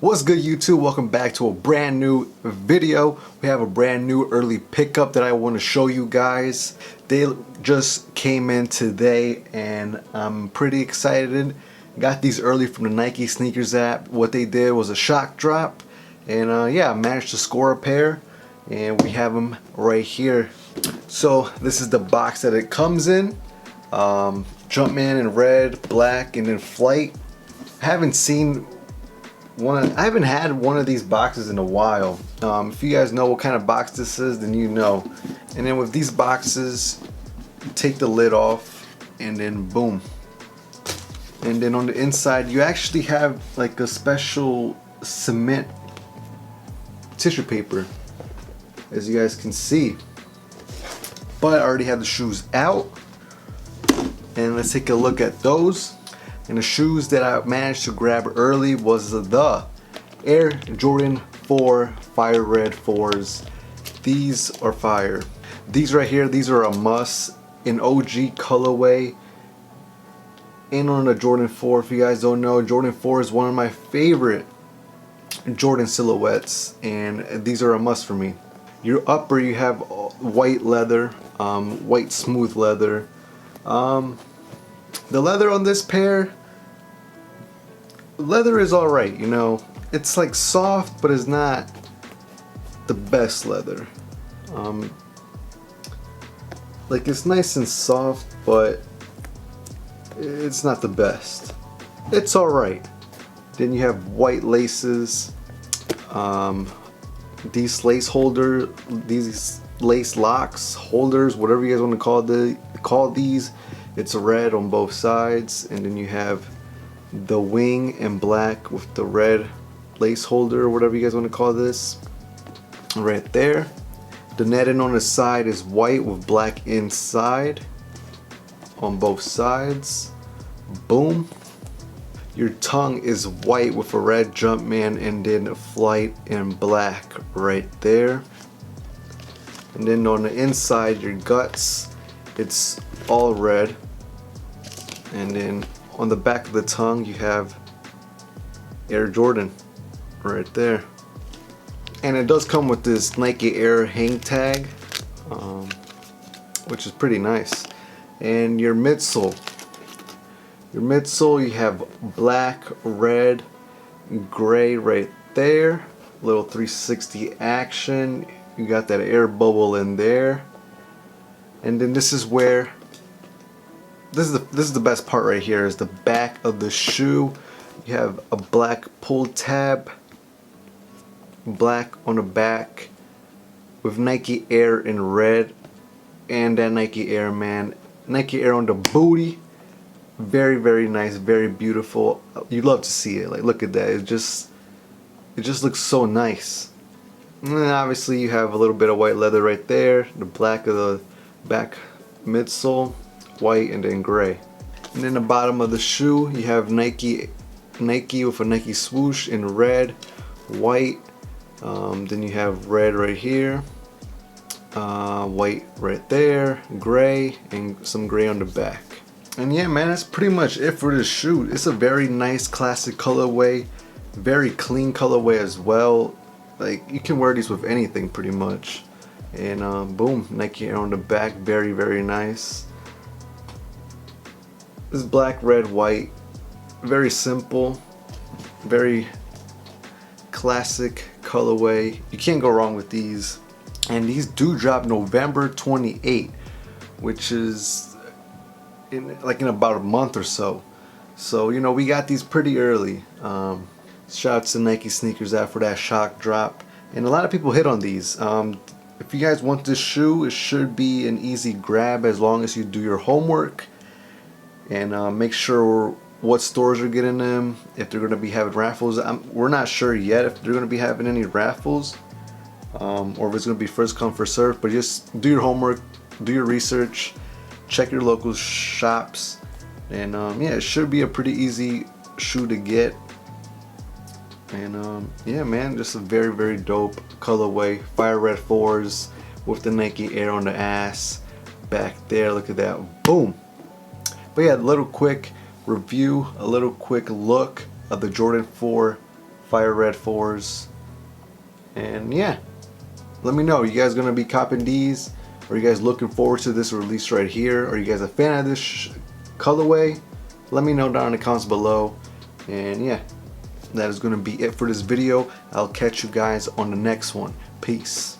What's good, YouTube? Welcome back to a brand new video. We have a brand new early pickup that I want to show you guys. They just came in today and I'm pretty excited. Got these early from the Nike sneakers app. What they did was a shock drop, and yeah, I managed to score a pair, and we have them right here. So this is the box that it comes in. Jumpman in red, black, and in flight. I haven't had one of these boxes in a while. If you guys know what kind of box this is, then you know. And then with these boxes, you take the lid off and then boom. And then on the inside, you actually have like a special cement tissue paper, as you guys can see. But I already have the shoes out, and let's take a look at those. And the shoes that I managed to grab early was the Air Jordan 4 Fire Red 4s. These are fire. These right here, these are a must in OG colorway. And on the Jordan 4, if you guys don't know, Jordan 4 is one of my favorite Jordan silhouettes, and these are a must for me. Your upper, you have white leather, white smooth leather. The leather on this pair, leather is alright, you know. It's like soft, but it's not the best leather. Like, it's nice and soft, but it's not the best. It's alright. Then you have white laces. These these lace locks, holders, whatever you guys want to call these. It's red on both sides, and then you have the wing in black with the red lace holder, or whatever you guys want to call this, right there. The netting on the side is white with black inside on both sides. Boom. Your tongue is white with a red Jumpman, and then flight in black right there. And then on the inside, your guts, it's all red. And then on the back of the tongue, you have Air Jordan right there. And it does come with this Nike Air hang tag, which is pretty nice. And your midsole, you have black, red, gray right there. Little 360 action. You got that air bubble in there. And then this is where this is the best part right here, is the back of the shoe. You have a black pull tab, black on the back with Nike Air in red, and that Nike Air, man, Nike Air on the booty. Very, very nice, very beautiful. You love to see it. Like, look at that. It just looks so nice. And then obviously you have a little bit of white leather right there, the black of the back midsole, white, and then gray. And then the bottom of the shoe, you have Nike with a Nike swoosh in red, white. Then you have red right here, white right there, gray, and some gray on the back. And yeah, man, that's pretty much it for this shoe. It's a very nice classic colorway, very clean colorway as well. Like, you can wear these with anything pretty much. And boom, Nike Air on the back, very, very nice. This is black, red, white, very simple, very classic colorway. You can't go wrong with these. And these do drop November 28th, which is in about a month or so. So, you know, we got these pretty early. Shout out to Nike sneakers app for that shock drop. And a lot of people hit on these. If you guys want this shoe, it should be an easy grab as long as you do your homework and make sure what stores are getting them, if they're going to be having raffles. We're not sure yet if they're going to be having any raffles, or if it's going to be first come first serve. But just do your homework, do your research, check your local shops, and yeah, it should be a pretty easy shoe to get. And yeah, man, just a very, very dope colorway. Fire Red 4s with the Nike Air on the ass back there. Look at that, boom. But yeah, a little quick review, a little quick look of the Jordan 4 fire red 4s. And yeah, let me know, you guys gonna be copping these? Are you guys looking forward to this release right here? Are you guys a fan of this colorway? Let me know down in the comments below. And yeah, that is gonna be it for this video. I'll catch you guys on the next one. Peace.